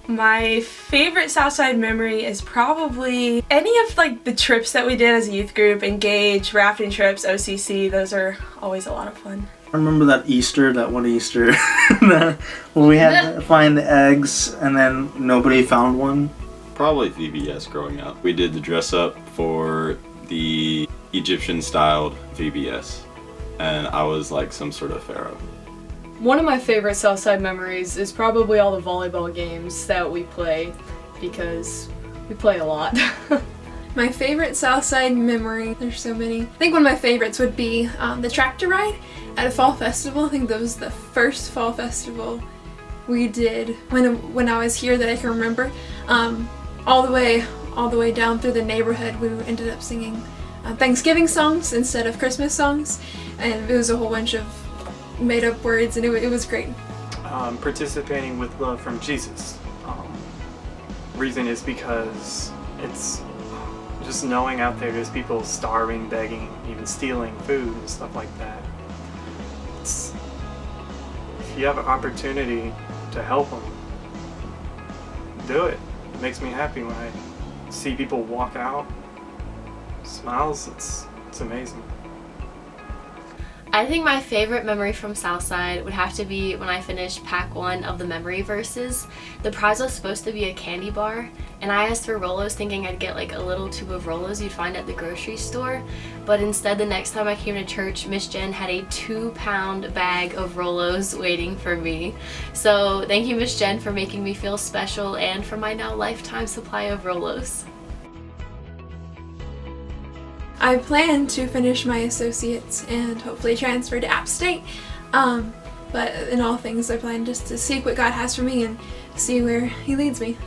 My favorite Southside memory is probably any of like the trips that we did as a youth group, Engage, rafting trips, OCC. Those are always a lot of fun. I remember that one Easter when we had to find the eggs and then nobody found one. Probably VBS growing up. We did the dress up for the Egyptian styled VBS and I was like some sort of pharaoh. One of my favorite Southside memories is probably all the volleyball games that we play, because we play a lot. My favorite Southside memory, there's so many. I think one of my favorites would be the tractor ride at a fall festival. I think that was the first fall festival we did when I was here that I can remember. All the way down through the neighborhood, we ended up singing Thanksgiving songs instead of Christmas songs, and it was a whole bunch of made up words, and it was great. Participating with Love from Jesus. Reason is because it's just knowing out there's people starving, begging, even stealing food and stuff like that. If you have an opportunity to help them, do it. It makes me happy when I see people walk out, smiles. It's amazing. I think my favorite memory from Southside would have to be when I finished pack 1 of the memory verses. The prize was supposed to be a candy bar, and I asked for Rolos thinking I'd get like a little tube of Rolos you'd find at the grocery store, but instead the next time I came to church, Miss Jen had a 2-pound bag of Rolos waiting for me. So thank you, Miss Jen, for making me feel special and for my now lifetime supply of Rolos. I plan to finish my associates and hopefully transfer to App State. But in all things, I plan just to seek what God has for me and see where He leads me.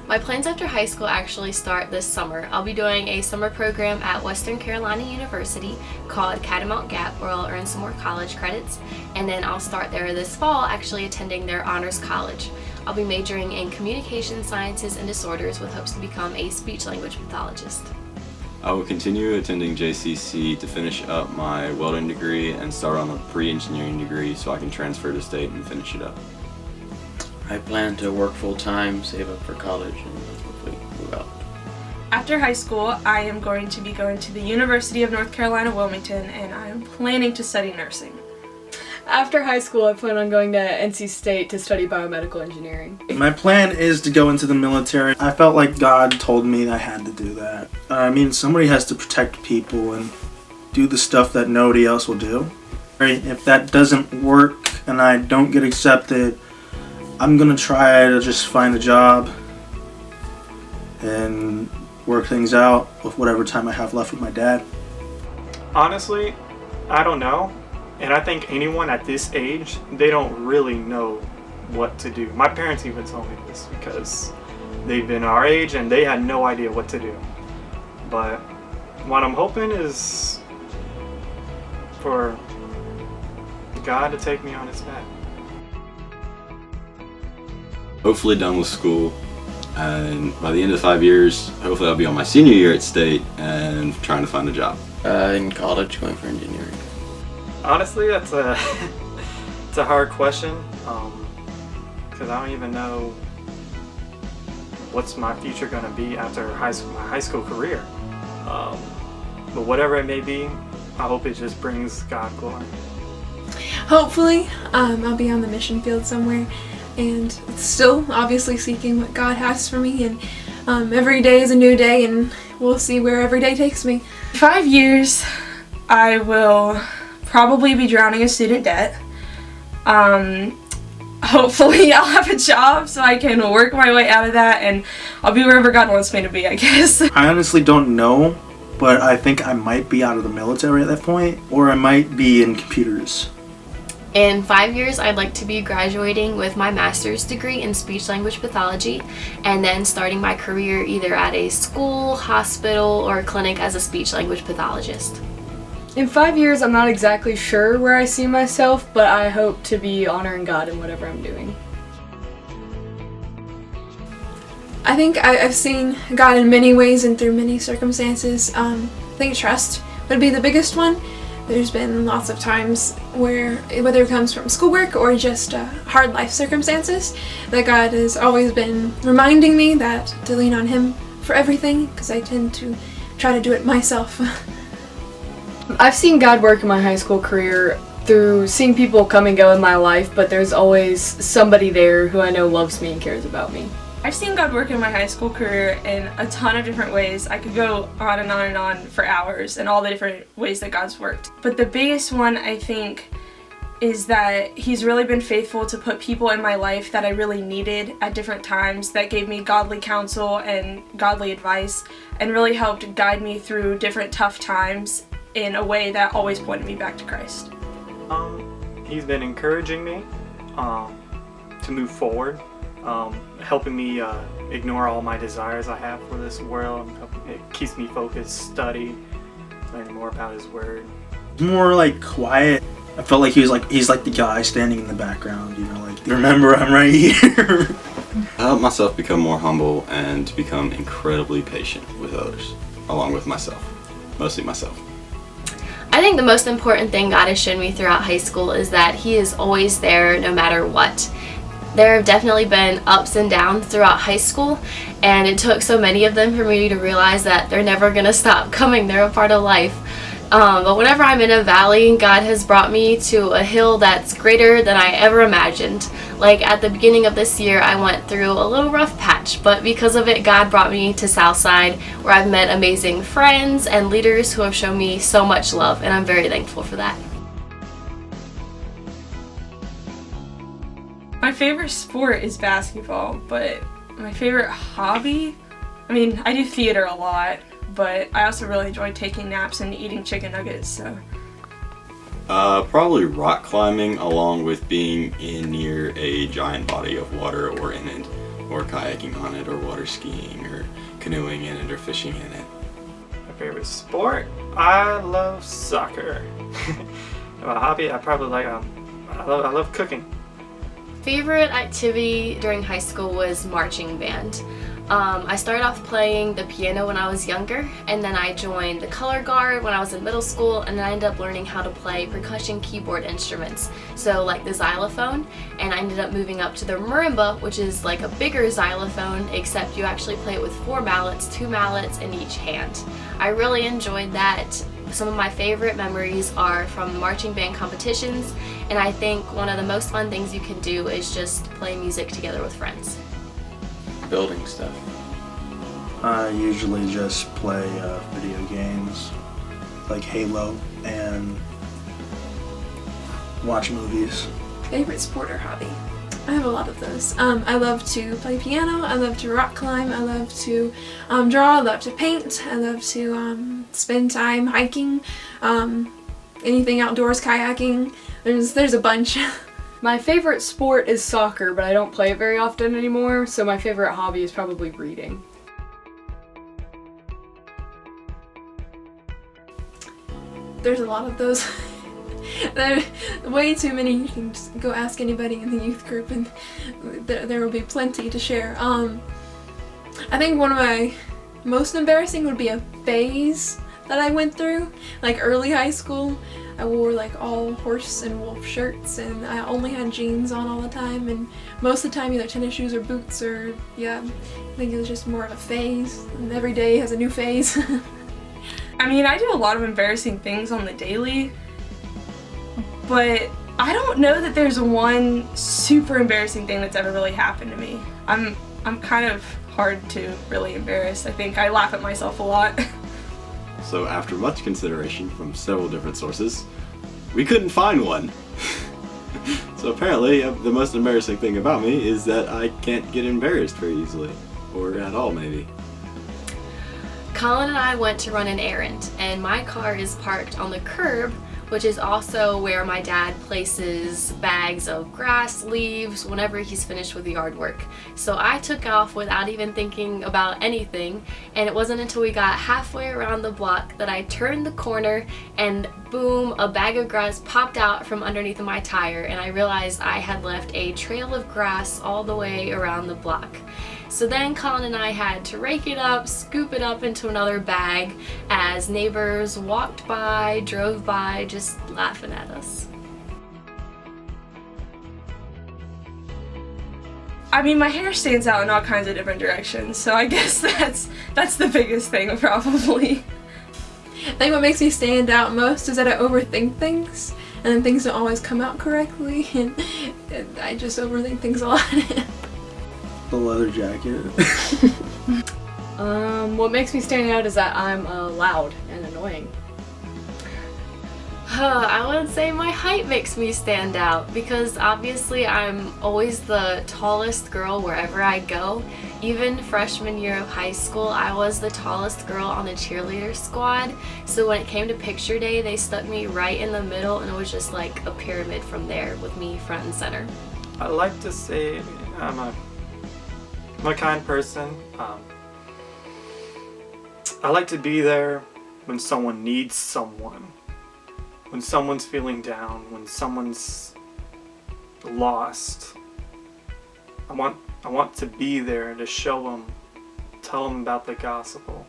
My plans after high school actually start this summer. I'll be doing a summer program at Western Carolina University called Catamount Gap, where I'll earn some more college credits, and then I'll start there this fall actually attending their honors college. I'll be majoring in communication sciences and disorders with hopes to become a speech-language pathologist. I will continue attending JCC to finish up my welding degree and start on a pre-engineering degree so I can transfer to state and finish it up. I plan to work full-time, save up for college, and hopefully move out. After high school, I am going to be going to the University of North Carolina, Wilmington, and I am planning to study nursing. After high school, I plan on going to NC State to study biomedical engineering. My plan is to go into the military. I felt like God told me I had to do that. I mean, somebody has to protect people and do the stuff that nobody else will do. If that doesn't work and I don't get accepted, I'm gonna try to just find a job and work things out with whatever time I have left with my dad. Honestly, I don't know. And I think anyone at this age, they don't really know what to do. My parents even told me this because they've been our age and they had no idea what to do. But what I'm hoping is for God to take me on His path. Hopefully done with school, and by the end of 5 years, hopefully I'll be on my senior year at state and trying to find a job. In college, going for engineering. Honestly, it's a hard question because I don't even know what's my future going to be after my high school career. But whatever it may be, I hope it just brings God glory. Hopefully, I'll be on the mission field somewhere, and still obviously seeking what God has for me, and every day is a new day, and we'll see where every day takes me. 5 years, I will probably be drowning in student debt. Hopefully I'll have a job so I can work my way out of that, and I'll be wherever God wants me to be, I guess. I honestly don't know, but I think I might be out of the military at that point, or I might be in computers. In 5 years, I'd like to be graduating with my master's degree in speech-language pathology and then starting my career either at a school, hospital, or clinic as a speech-language pathologist. In 5 years, I'm not exactly sure where I see myself, but I hope to be honoring God in whatever I'm doing. I think I've seen God in many ways and through many circumstances. I think trust would be the biggest one. There's been lots of times where, whether it comes from schoolwork or just hard life circumstances, that God has always been reminding me that to lean on Him for everything, because I tend to try to do it myself. I've seen God work in my high school career through seeing people come and go in my life, but there's always somebody there who I know loves me and cares about me. I've seen God work in my high school career in a ton of different ways. I could go on and on and on for hours and all the different ways that God's worked. But the biggest one, I think, is that He's really been faithful to put people in my life that I really needed at different times, that gave me godly counsel and godly advice, and really helped guide me through different tough times in a way that always pointed me back to Christ. He's been encouraging me to move forward, helping me ignore all my desires I have for this world. It keeps me focused, study, learn more about His Word. More like quiet. I felt like he's like the guy standing in the background, like, remember, I'm right here. I helped myself become more humble and to become incredibly patient with others, along with myself, mostly myself. I think the most important thing God has shown me throughout high school is that He is always there no matter what. There have definitely been ups and downs throughout high school, and it took so many of them for me to realize that they're never going to stop coming. They're a part of life. But whenever I'm in a valley, God has brought me to a hill that's greater than I ever imagined. Like at the beginning of this year, I went through a little rough patch, but because of it, God brought me to Southside, where I've met amazing friends and leaders who have shown me so much love, and I'm very thankful for that. My favorite sport is basketball, but my favorite hobby, I do theater a lot, but I also really enjoy taking naps and eating chicken nuggets, so. Probably rock climbing, along with being near a giant body of water or in it, or kayaking on it, or water skiing, or canoeing in it, or fishing in it. My favorite sport? I love soccer. My hobby? I probably like, I love cooking. Favorite activity during high school was marching band. I started off playing the piano when I was younger, and then I joined the color guard when I was in middle school, and then I ended up learning how to play percussion keyboard instruments, so like the xylophone, and I ended up moving up to the marimba, which is like a bigger xylophone, except you actually play it with 4 mallets, 2 mallets in each hand. I really enjoyed that. Some of my favorite memories are from marching band competitions, and I think one of the most fun things you can do is just play music together with friends. Building stuff. I usually just play video games like Halo and watch movies. Favorite sport or hobby? I have a lot of those. I love to play piano, I love to rock climb, I love to draw, I love to paint, I love to spend time hiking, anything outdoors, kayaking. There's a bunch. My favorite sport is soccer, but I don't play it very often anymore, so my favorite hobby is probably reading. There's a lot of those. There are way too many. You can just go ask anybody in the youth group and there will be plenty to share. I think one of my most embarrassing would be a phase that I went through, like early high school. I wore like all horse and wolf shirts, and I only had jeans on all the time, and most of the time either tennis shoes or boots, or I think it was just more of a phase, and every day has a new phase. I do a lot of embarrassing things on the daily, but I don't know that there's one super embarrassing thing that's ever really happened to me. I'm kind of hard to really embarrass. I think I laugh at myself a lot. So after much consideration from several different sources, we couldn't find one. So apparently the most embarrassing thing about me is that I can't get embarrassed very easily, or at all maybe. Colin and I went to run an errand, and my car is parked on the curb, which is also where my dad places bags of grass, leaves, whenever he's finished with the yard work. So I took off without even thinking about anything, and it wasn't until we got halfway around the block that I turned the corner and boom, a bag of grass popped out from underneath my tire, and I realized I had left a trail of grass all the way around the block. So then Colin and I had to rake it up, scoop it up into another bag as neighbors walked by, drove by, just laughing at us. I mean, my hair stands out in all kinds of different directions, so I guess that's the biggest thing, probably. I think what makes me stand out most is that I overthink things, and then things don't always come out correctly, and I just overthink things a lot. The leather jacket. What makes me stand out is that I'm loud and annoying. I would say my height makes me stand out because obviously I'm always the tallest girl wherever I go. Even freshman year of high school, I was the tallest girl on the cheerleader squad. So when it came to picture day, they stuck me right in the middle and it was just like a pyramid from there with me front and center. I like to say I'm a kind person. I like to be there when someone needs someone. When someone's feeling down, when someone's lost, I want to be there to show them, tell them about the gospel.